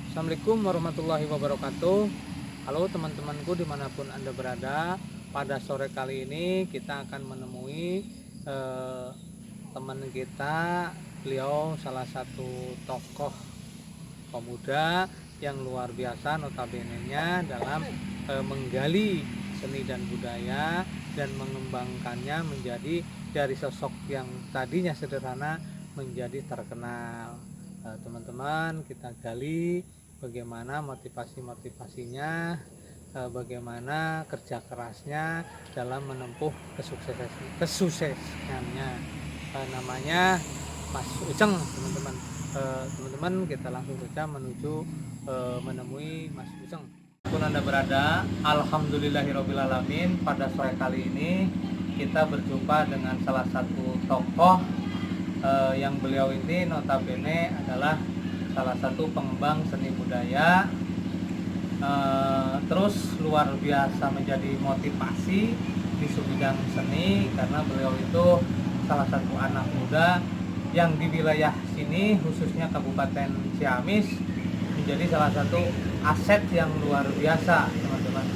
Assalamualaikum warahmatullahi wabarakatuh. Halo teman-temanku dimanapun Anda berada. Pada sore kali ini kita akan menemui teman kita. Beliau salah satu tokoh pemuda yang luar biasa notabene-nya dalam menggali seni dan budaya dan mengembangkannya menjadi dari sosok yang tadinya sederhana menjadi terkenal. Teman-teman, kita gali bagaimana motivasinya, bagaimana kerja kerasnya dalam menempuh kesuksesannya. Namanya Mas Uceng, teman-teman. Teman-teman, kita langsung saja menuju menemui Mas Uceng. Pun Anda berada, alhamdulillahirobbilalamin. Pada sore kali ini kita berjumpa dengan salah satu tokoh yang beliau ini notabene adalah salah satu pengembang seni budaya, terus luar biasa menjadi motivasi di bidang seni karena beliau itu salah satu anak muda yang di wilayah sini khususnya Kabupaten Ciamis menjadi salah satu aset yang luar biasa, teman-teman.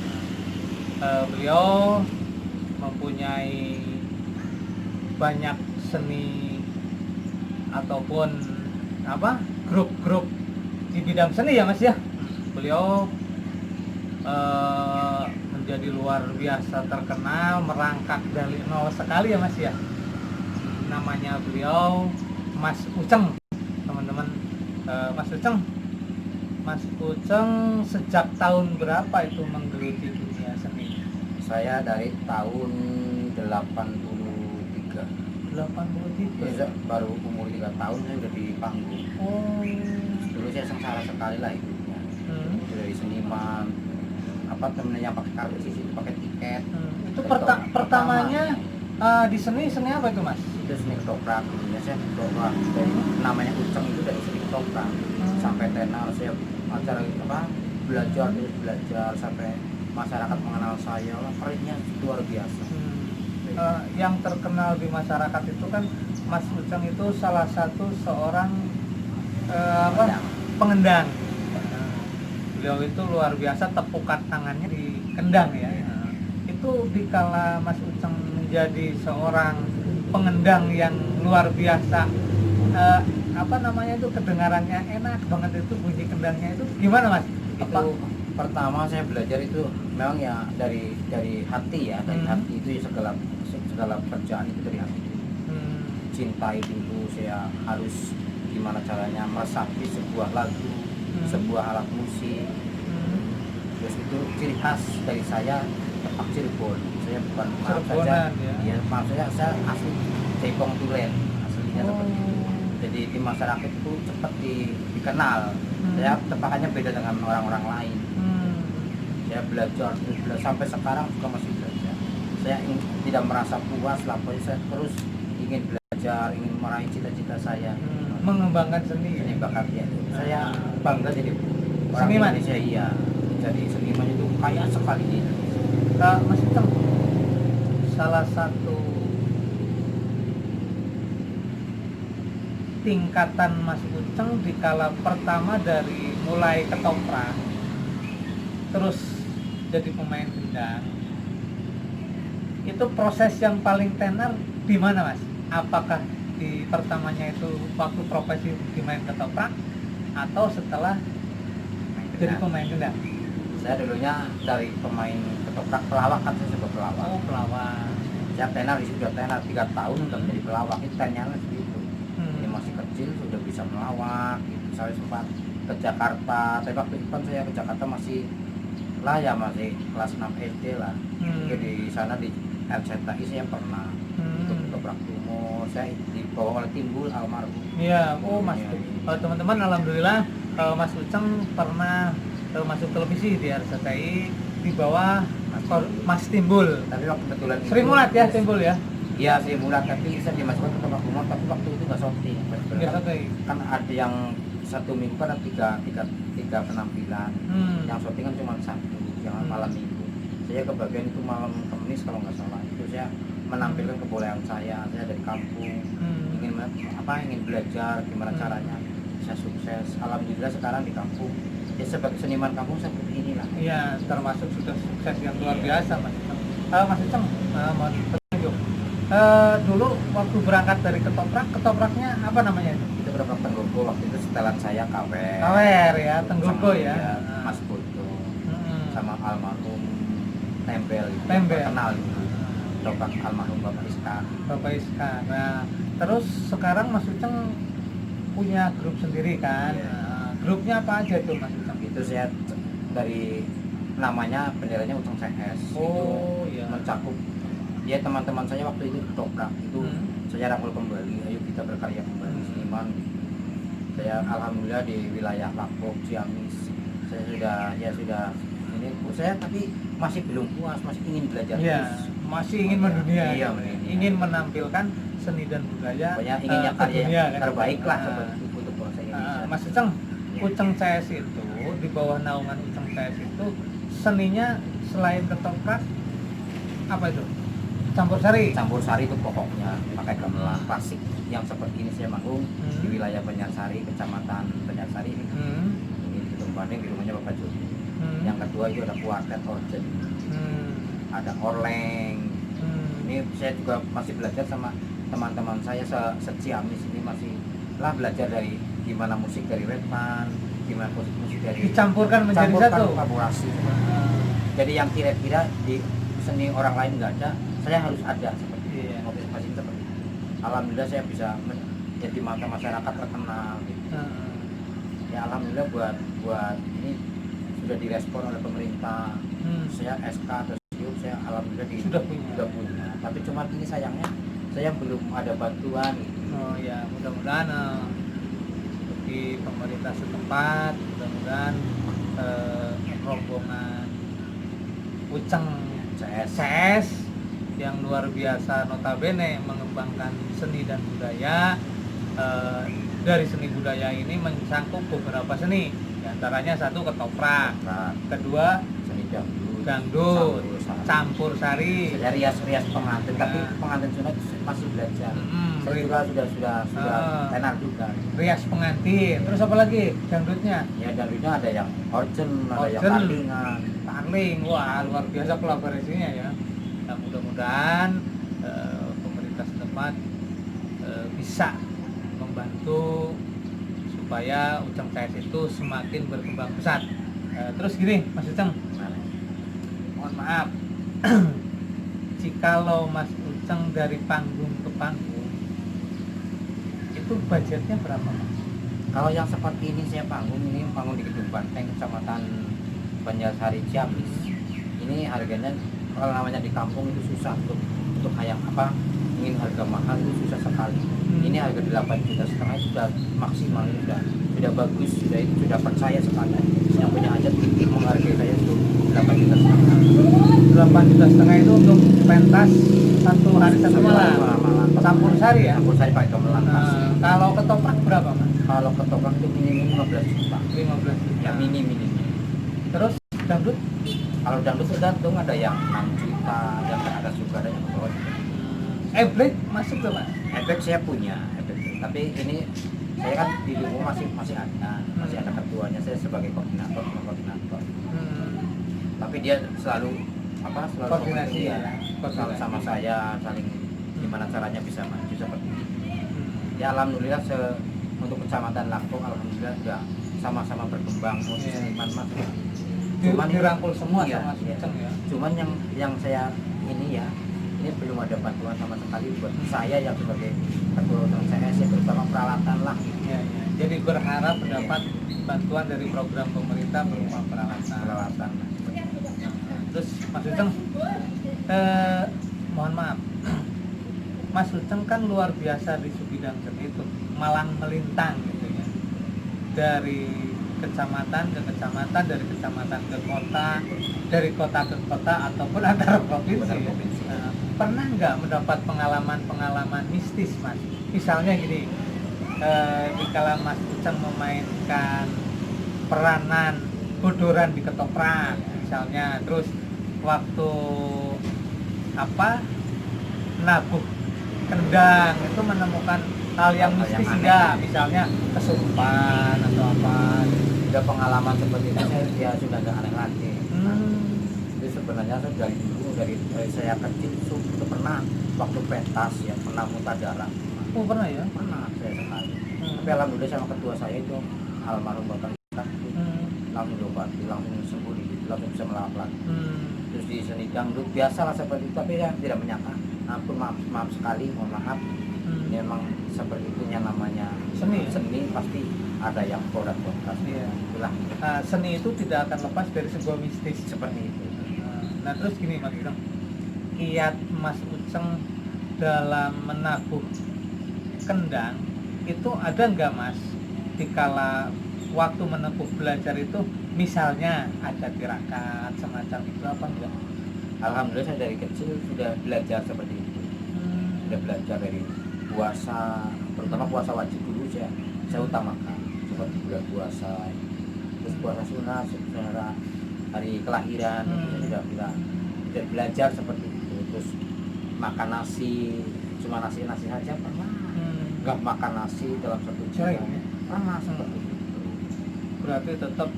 Beliau mempunyai banyak seni ataupun grup-grup di bidang seni ya Mas ya. Beliau menjadi luar biasa terkenal, merangkak dari nol sekali ya Mas ya. Namanya beliau Mas Uceng, teman-teman. Mas Uceng sejak tahun berapa itu menggeluti dunia seni? Saya dari tahun 83. ya, baru umur 3 tahun saya udah di panggung. Dulu saya sengsara sekali lah hidupnya. Dari seniman, temennya pakai kartu sih, pakai tiket. Itu pertamanya di seni apa itu Mas? Itu seni ketoprak, dulunya saya ketoprak. Dari namanya Uceng itu dari seni ketoprak. Sampai tenar saya belajar sampai masyarakat mengenal saya, kerennya luar biasa. Yang terkenal di masyarakat itu kan Mas Uceng itu salah satu seorang pengendang. Beliau itu luar biasa, tepukan tangannya di kendang ya. Itu dikala Mas Uceng menjadi seorang pengendang yang luar biasa, itu kedengarannya enak banget, itu bunyi kendangnya itu gimana Mas? Itu pertama saya belajar itu memang ya dari hati ya, dari hati itu ya, segala kerjaan itu dari hati. Cintai dulu, saya harus gimana caranya meresapi sebuah lagu, sebuah alat musik. Terus itu ciri khas dari saya, tepak Cirebon. Saya bukan maaf saja ya, maaf saya asli Cepong Tulen, aslinya seperti itu. Jadi di masyarakat itu cepat dikenal. Saya tepakannya beda dengan orang-orang lain. Saya belajar sampai sekarang juga masih belajar. Saya tidak merasa puas lah, saya terus ingin belajar, ingin meraih cita-cita saya, mengembangkan seni bakatnya. Saya bangga jadi orang seniman Indonesia, iya. Jadi seniman itu kaya sekali di Indonesia. Mas Uceng, salah satu tingkatan Mas Uceng di kala pertama dari mulai ketoprak terus jadi pemain gendang, itu proses yang paling tenar di mana Mas? Apakah di pertamanya itu waktu profesi di main ketoprak atau setelah jadi pemain gendang? Saya dulunya dari pemain ketoprak, pelawak kan, saya juga pelawak. Pelawak. Saya tenar, sudah tenar 3 tahun udah menjadi pelawak. Itu tenarnya segitu. Ini masih kecil sudah bisa melawak gitu. Saya sempat ke Jakarta, tapi waktu itu kan saya ke Jakarta masih kelas 6 SD lah. Jadi di sana di RCTI saya pernah ikut ketoprak umur. Saya dibawa oleh Timbul almarhum. Iya, Mas. Teman-teman, alhamdulillah Mas Uceng pernah masuk televisi di RCTI di bawah Mas Timbul. Tapi waktu kebetulan Sri Mulat ya, Timbul ya? Iya, Sri Mulat, tapi saya dimasukkan ke ketoprak umur, tapi waktu itu nggak syuting. Kan ada yang 1 minggu kan ada tiga penampilan. Yang syuting kan cuma 1, yang malam minggu. Saya kebagian itu malam Kamis kalau nggak salah. Itu saya menampilkan kebolehan saya dari kampung, ingin belajar gimana caranya bisa sukses. Alhamdulillah sekarang di kampung ya sebagai seniman kampung seperti inilah. Iya, termasuk sudah sukses yang luar biasa Mas Uceng. Mas Uceng, mohon petunjuk. Dulu waktu berangkat dari ketopraknya apa namanya itu? Itu berapa Tenggogo waktu itu setelan saya Kawer ya, Tenggogo sama, ya. Mas Putu Hmm. sama almarhum Tembel itu, Tembel. kenal itu. Toprak almarhum Bapak Iska. Bapak Iska. Nah, terus sekarang Mas Uceng punya grup sendiri kan? Iya. Grupnya apa aja tuh Mas Uceng? Itu saya dari namanya benderanya Uceng CS. Oh itu iya. mencakup ya teman-teman saya waktu itu ketoprak itu saya rangkul kembali, ayo kita berkarya kembali seniman. Saya alhamdulillah di wilayah Lampung, Ciamis saya sudah ini saya tapi masih belum puas, masih ingin belajar Iya, terus. masih ingin mendunia. Iya, gitu. mendunia. Ingin menampilkan seni dan budaya. Pokoknya inginnya ke karya dunia, kan? terbaik lah Ah. seperti itu untuk bangsa Indonesia. Mas Uceng, Uceng CS itu di bawah naungan Uceng CS itu seninya selain ketoprak apa itu? Campur sari. Campur sari itu pokoknya pakai gamelan klasik yang seperti ini saya manggung di wilayah Banyarsari, kecamatan Banyarsari ini. Ini di Gedung Bandeng di rumahnya Bapak Jody. Yang kedua itu ada kuartet organ, ada orleng. Ini saya juga masih belajar sama teman-teman saya se-Ciamis ini masih lah belajar dari gimana musik dari Redman, gimana musik dari Dicampurkan menjadi satu. kolaborasi. Jadi yang kira-kira di seni orang lain nggak ada, saya harus ada seperti Iya. motivasi seperti itu. Alhamdulillah saya bisa jadi mata masyarakat terkenal. Gitu. Ya alhamdulillah buat ini sudah direspon oleh pemerintah. Saya SK atau SIUP saya alhamdulillah Sudah punya. Tapi cuma ini sayangnya saya belum ada bantuan. Gitu. Oh ya, mudah-mudahan di pemerintah setempat, mudah-mudahan rombongan Uceng CS yang luar biasa notabene mengembangkan seni dan budaya. Dari seni budaya ini mencangkup beberapa seni, diantaranya satu ketoprak, kedua Seni dangdut, campur sari. Saya rias pengantin, tapi pengantin sunat masih belajar. Saya juga sudah tenar juga. Rias pengantin. Terus apa lagi dangdutnya? Ya dangdutnya ada yang orgen, ada yang Orgen. tarlingan. Tarling, wah luar biasa kolaborasinya ya. Nah, mudah-mudahan pemerintah setempat bisa membantu supaya Uceng CS itu semakin berkembang pesat. Terus gini Mas Uceng, mohon maaf jikalau Mas Uceng dari panggung ke panggung itu budgetnya berapa Mas? Kalau yang seperti ini saya panggung di Gedung Banteng, Kecamatan Banjarsari, Ciamis. Ini harganya kalau namanya di kampung itu susah untuk kayak apa ingin harga mahal itu susah sekali. Ini harga 8,5 juta itu sudah maksimal, sudah bagus, sudah percaya sekali. Yang punya hajat menghargai saya itu 8,5 juta. 8,5 juta itu untuk pentas satu hari satu malam. Campur sari ya? Campur sari pakai gamelan. Kalau ketoprak berapa Mas? Kalau ketoprak itu minimum 15 juta. 15 juta. Ya mini. Terus dangdut? Kalau dangdut tergantung, ada yang 6 juta, yang ke atas juga ada yang ke bawah. Ebrik masuk tuh Mas? Efek saya punya, tapi ini saya kan di rumah masih ada ketuanya, saya sebagai koordinator. Tapi dia selalu Koordinasi ya? selalu sama saya, saling gimana caranya bisa maju seperti itu. Ya alhamdulillah untuk kecamatan Lampung alhamdulillah sudah sama-sama berkembang musik seniman mas. Cuman dirangkul semua iya, sama Mas Uceng ya. Cuman yang saya ini belum ada bantuan sama sekali buat saya yang sebagai ketua Uceng CS ya, terutama peralatan lah. Iya. Jadi berharap mendapat bantuan dari program pemerintah berupa peralatan. Terus Mas Uceng, mohon maaf, Mas Uceng kan luar biasa di bidang seni itu, malang melintang gitu ya. Dari kecamatan ke kecamatan, dari kecamatan ke kota, dari kota ke kota ataupun antar provinsi. Pernah nggak mendapat pengalaman mistis Mas? Misalnya gini, dikala Mas Uceng memainkan peranan bodoran di ketoprak misalnya, terus waktu nabuh kendang itu menemukan hal yang mistis enggak, misalnya kesurupan atau apa. sudah pengalaman seperti itu saya ya sudah nggak aneh lagi. Nah, Hmm. itu sebenarnya saya dari dulu dari saya kecil itu pernah waktu pentas ya pernah muntah darah. Oh pernah ya? Pernah saya sekali. Hmm. Tapi alhamdulillah sama ketua saya itu almarhum bapak kita itu Hmm. langsung diobati, langsung sembuh gitu, langsung bisa melawat lagi. Hmm. Terus di seni dangdut biasa lah seperti itu, tapi saya tidak menyangka. Ampun maaf sekali, mohon maaf. Hmm. Ini memang seperti itu yang namanya Seni, ya? seni pasti ada yang pro dan kontra. Iya. Itulah Nah, seni itu tidak akan lepas dari sebuah mistis. seperti itu. Nah terus gini Mas Ujeng, kiat Mas Ujeng dalam menabuh kendang itu ada nggak Mas dikala waktu menempuh belajar itu, misalnya ada tirakat semacam itu apa enggak? Alhamdulillah saya dari kecil sudah belajar seperti itu. Sudah belajar dari puasa, terutama puasa wajib dulu saya utamakan seperti bulan puasa, terus puasa sunat, secara hari kelahiran itu saya sudah belajar seperti itu. Terus makan nasi cuma nasi saja pernah, nggak makan nasi dalam satu Sering, jam ya? pernah seperti itu. Berarti tetap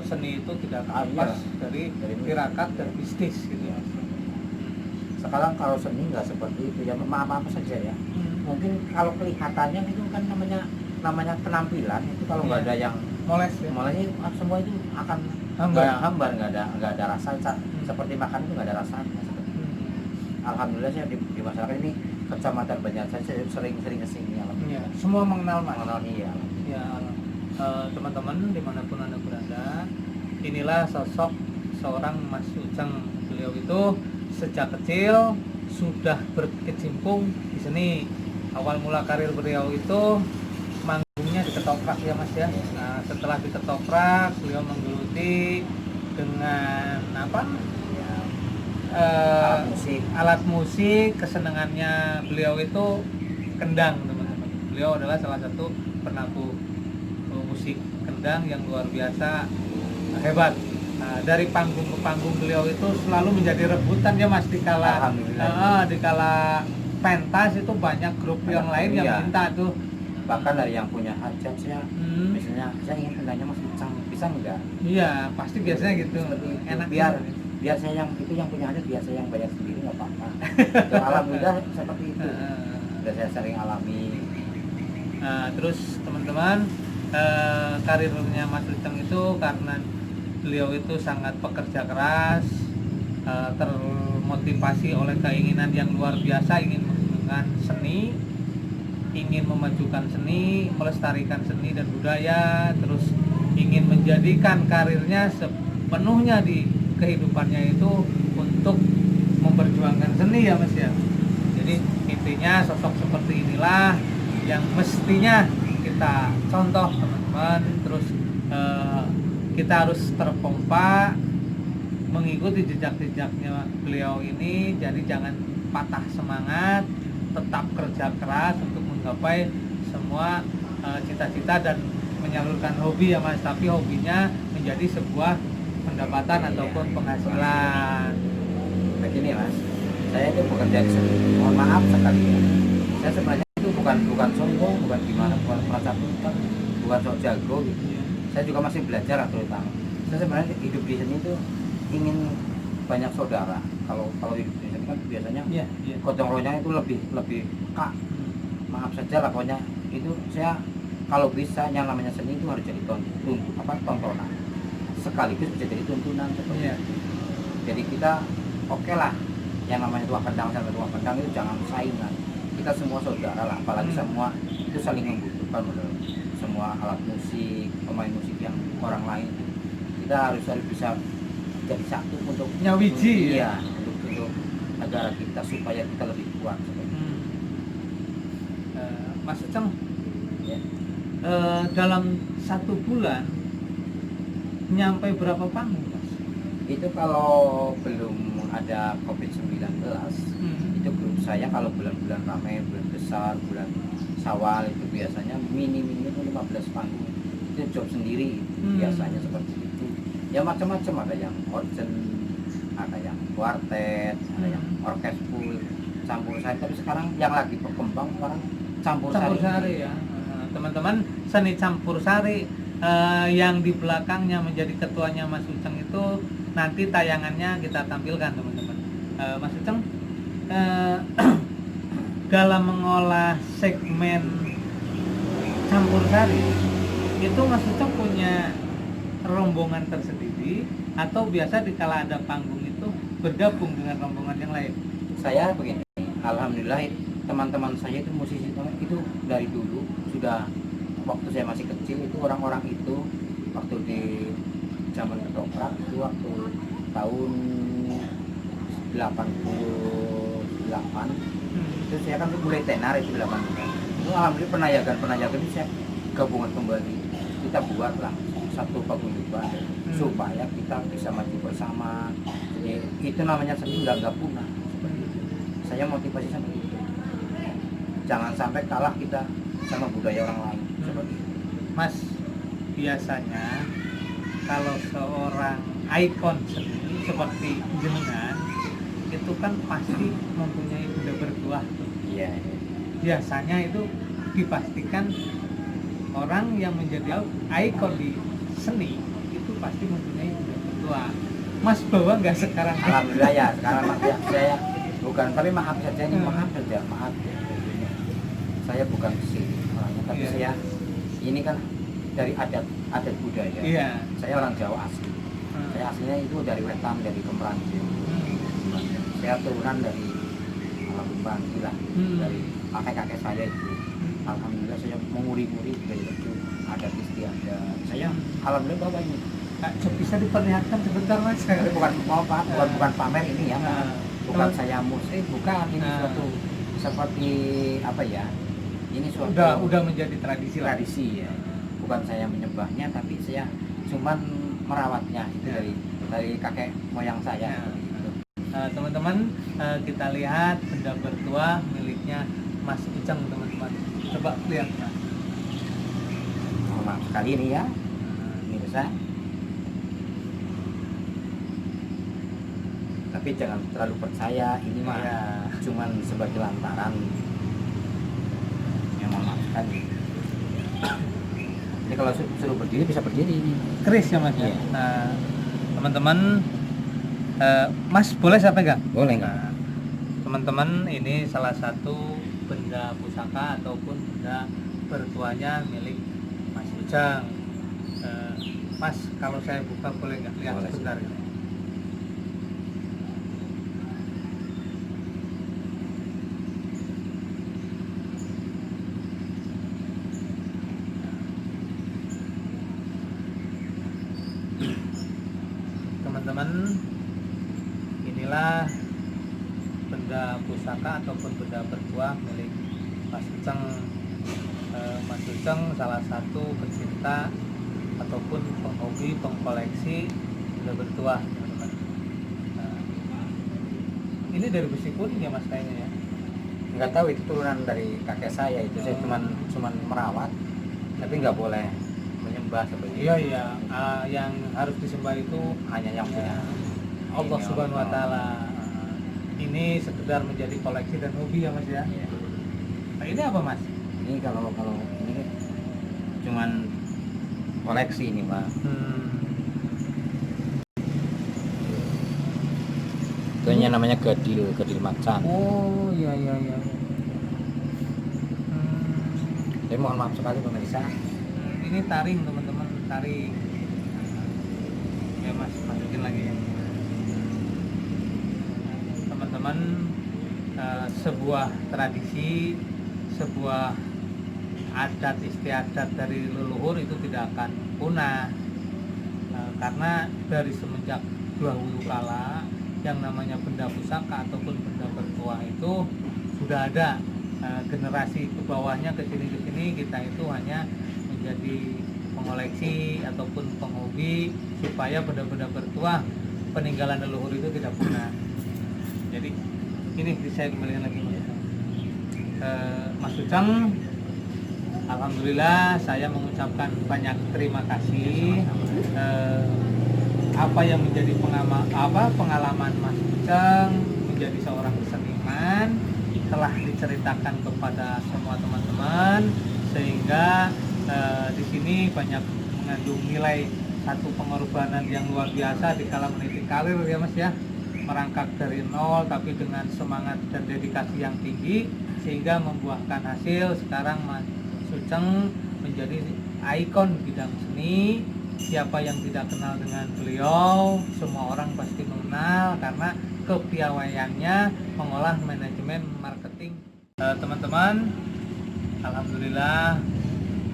seni itu tidak akan Iya. lepas dari Dari tirakat dan mistis gitu ya. Sekarang kalau seni nggak seperti itu ya maaf saja ya. Mungkin kalau kelihatannya itu kan namanya penampilan itu kalau nggak ada yang Moles ya. mulanya semua itu akan hambar nggak ada rasa seperti makan itu nggak ada rasanya seperti itu. Alhamdulillah saya di masyarakat ini kecamatan Banjarmasin saya sering kesini Iya, semua mengenal Mas. mengenal iya. Ya, teman-teman dimanapun Anda berada, inilah sosok seorang Mas Ujeng. Beliau itu sejak kecil sudah berkecimpung di seni. Awal mula karir beliau itu manggungnya di ketoprak ya Mas ya. Nah, setelah di ketoprak beliau menggeluti dengan apa? Ya, Alat musik. Kesenangannya beliau itu kendang, teman-teman. Beliau adalah salah satu penabuh musik kendang yang luar biasa hebat. Nah, dari panggung ke panggung beliau itu selalu menjadi rebutan ya Mas dikala pentas itu banyak grup yang lain yang iya. minta tuh. Bahkan dari yang punya hajat saya misalnya saya ingin kendangnya Mas Uceng bisa enggak? Iya, pasti biasanya gitu. Seperti itu. Enak biar saya yang itu yang punya hajat biar saya yang bayar sendiri nggak apa-apa. Alhamdulillah seperti itu. Sudah saya sering alami. Nah, terus teman-teman, karirnya Mas Ujeng itu karena beliau itu sangat pekerja keras, termotivasi oleh keinginan yang luar biasa, ingin mengembangkan seni, ingin memajukan seni, melestarikan seni dan budaya, terus ingin menjadikan karirnya sepenuhnya di kehidupannya itu untuk memperjuangkan seni ya Mas ya. Jadi intinya sosok seperti inilah yang mestinya kita contoh teman-teman. Terus kita harus terpompa mengikuti jejak-jejaknya beliau ini. Jadi jangan patah semangat, tetap kerja keras untuk menggapai semua cita-cita dan menyalurkan hobi ya Mas. Tapi hobinya menjadi sebuah pendapatan ataupun penghasilan. Begini Mas, saya itu bekerja di sini. Mohon maaf sekali ya. Saya sebenarnya itu bukan sombong, bukan gimana, bukan merasa pintar, bukan sok jago gitu. Saya juga masih belajar lah terutama. Saya sebenarnya hidup di sini itu ingin banyak saudara. Kalau hidup di sini kan biasanya gotong royong itu lebih kak. Maaf saja lah pokoknya itu saya kalau bisa yang namanya seni itu harus jadi tontonan. Sekaligus bisa jadi tuntunan seperti itu. Jadi kita oke lah yang namanya tua kendang sama tua kendang itu jangan saingan. Kita semua saudara lah, apalagi semua itu saling membutuhkan menurut semua alat musik, pemain musik yang orang lain. Kita harus bisa jadi satu untuk nyawiji ya, untuk negara kita supaya kita lebih kuat. Mas Ujeng, Ya. dalam 1 bulan nyampe berapa panggung Mas? Itu kalau belum ada COVID-19 itu grup saya kalau bulan-bulan ramai, bulan besar, bulan Syawal itu biasanya minim 15 panggung. Itu job sendiri biasanya seperti itu. Ya macam-macam, ada yang organ, ada yang kuartet, ada yang orkes full, campur sari. Tapi sekarang yang lagi berkembang sekarang campur sari ya. Teman-teman, seni campur sari yang di belakangnya menjadi ketuanya Mas Uceng itu nanti tayangannya kita tampilkan teman-teman. Mas Uceng dalam mengolah segmen campur sari itu Mas Uceng punya rombongan tersendiri atau biasa dikala ada panggung itu bergabung dengan rombongan yang lain? Saya begini, alhamdulillah teman-teman saya itu musisi itu dari dulu sudah, waktu saya masih kecil itu orang-orang itu waktu di zaman ketoprak itu waktu tahun 88 itu saya kan mulai tenar itu 88 itu alhamdulillah penayagan itu saya gabungan kembali, kita buatlah satu paguyuban supaya kita bisa maju bersama. Jadi itu namanya seni nggak punah. Saya motivasi seperti itu, jangan sampai kalah kita sama budaya orang lain. Seperti itu. Mas, biasanya kalau seorang ikon seni seperti jenengan itu kan pasti mempunyai benda bertuah. Iya. Biasanya itu dipastikan orang yang menjadi ikon di seni itu pasti mempunyai benda bertuah. Mas bawa nggak sekarang? Alhamdulillah ya, sekarang ya, saya bukan, tapi maaf saja ini, maaf saja, maaf. Saya bukan kesini orangnya, tapi saya ini kan dari adat budaya. Iya. Saya orang Jawa asli. Saya aslinya itu dari Wetan, dari Kemeranjung. Saya turunan dari Bangki lah, dari kakek-kakek saya itu. Alhamdulillah saya menguri-nguri dari itu adat istiadat. Saya alhamdulillah bawa ini. Bisa diperlihatkan sebentar Mas? Tapi bukan pamer ini ya, bukan saya musik, bukan ini suatu seperti apa ya? Ini suatu udah menjadi tradisi ya. Bukan saya menyembahnya, tapi saya cuman merawatnya itu dari kakek moyang saya. Teman-teman, kita lihat benda bertuah miliknya Mas Uceng, teman-teman. Coba lihat Mas. Maaf sekali ini ya, ini besar. Tapi jangan terlalu percaya, ini mah cuman sebagai lantaran. Yang memaafkan. Ini kalau suruh berdiri bisa berdiri ini. Keris ya Mas. Iya. Nah, teman-teman, Mas boleh saya pegang? Boleh nggak? Nah, teman-teman, ini salah satu benda pusaka ataupun benda bertuahnya milik Mas Uceng. Mas, kalau saya buka boleh nggak lihat Boleh, sebentar? Ini. Teman-teman, inilah benda pusaka ataupun benda bertuah milik Mas Uceng. Mas Uceng salah satu pecinta ataupun penghobi, pengkoleksi benda bertuah, teman-teman. Ini dari besi kuning ya Mas kayaknya ya? Nggak tahu, itu turunan dari kakek saya itu. Saya cuman merawat, tapi nggak boleh menyembah seperti itu. Iya. Yang harus disembah itu Hanya yang punya Allah ini Subhanahu Wa Allah. Taala. Ini sekedar menjadi koleksi dan hobi ya Mas ya. Iya. Nah, ini apa Mas? Ini kalau ini cuman koleksi ini Pak. Itu namanya gadil macan. Oh iya. Saya mohon maaf sekali pemirsa. Ini taring teman-teman, taring. Ya Mas, masukin lagi ya. Teman-teman, sebuah tradisi, sebuah adat istiadat dari leluhur itu tidak akan punah, karena dari semenjak dahulu kala yang namanya benda pusaka ataupun benda bertuah itu sudah ada. Generasi ke bawahnya ke sini kita itu hanya menjadi pengoleksi ataupun penghobi supaya benda-benda bertuah peninggalan leluhur itu tidak punah. Jadi ini saya kembalikan lagi Mas Uceng. Alhamdulillah saya mengucapkan banyak terima kasih. Apa yang menjadi pengalaman Mas Uceng menjadi seorang seniman telah diceritakan kepada semua teman-teman, sehingga di sini banyak mengandung nilai satu pengorbanan yang luar biasa di kala meniti karir ya Mas ya, merangkak dari nol tapi dengan semangat dan dedikasi yang tinggi sehingga membuahkan hasil. Sekarang Mas Uceng menjadi ikon bidang seni. Siapa yang tidak kenal dengan beliau, semua orang pasti mengenal karena kepiawaiannya mengolah manajemen marketing. Teman-teman, alhamdulillah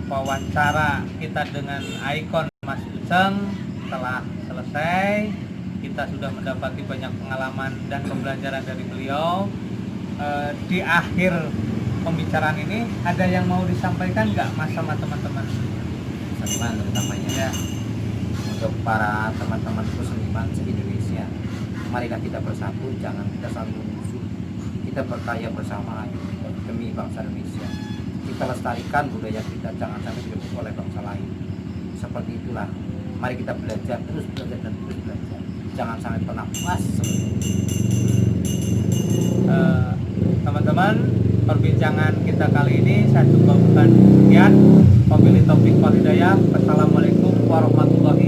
wawancara kita dengan ikon Mas Uceng telah selesai. Kita sudah mendapati banyak pengalaman dan pembelajaran dari beliau. Di akhir pembicaraan ini ada yang mau disampaikan nggak Mas sama teman-teman? Seniman terutamanya Ya. untuk para teman-temanku seniman se-Indonesia, marilah kita bersatu, jangan kita saling memusuh. Kita berkarya bersama demi bangsa Indonesia. Kita lestarikan budaya kita, jangan sampai direbut oleh bangsa lain. Seperti itulah, mari kita belajar, terus belajar dan terus belajar. Jangan sampai pernah puas. Teman-teman, perbincangan kita kali ini saya cukupkan sekian. Wabillahi taufiq wal hidayah. Wassalamualaikum warahmatullahi